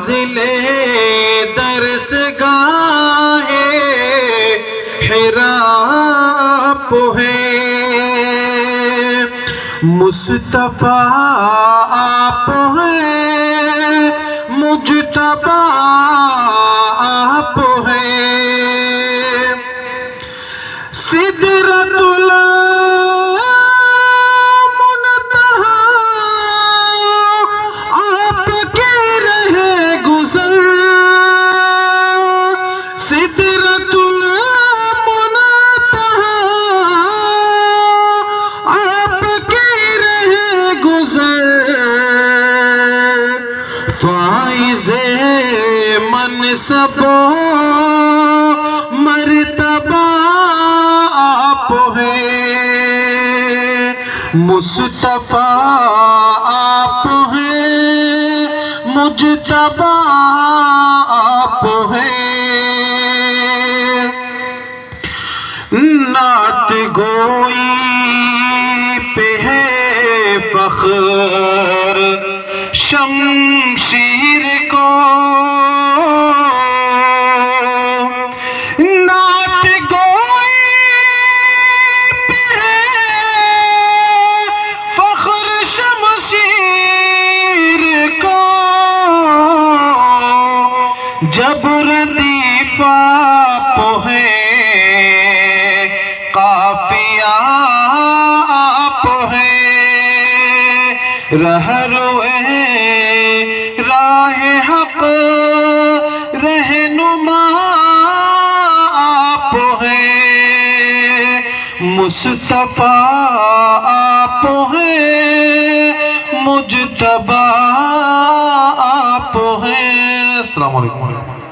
منزل درس گاہ حرا آپ ہیں، مصطفیٰ آپ ہیں، مجتبیٰ آپ ہیں، سدرۃ فائز منصب و مرتبہ آپ ہیں، مصطفیٰ آپ ہیں، مجتبیٰ آپ ہیں، نعت گوئی پہ ہے فخر شمشیر کو، نعت گوئی پہ ہے فخر شمشیر کو، جب ردیف آپ ہیں، قافیہ آپ ہیں، رہروے راہ حق رہنما آپ ہیں، مصطفیٰ آپ ہیں، مجتبیٰ آپ ہیں۔ السلام علیکم۔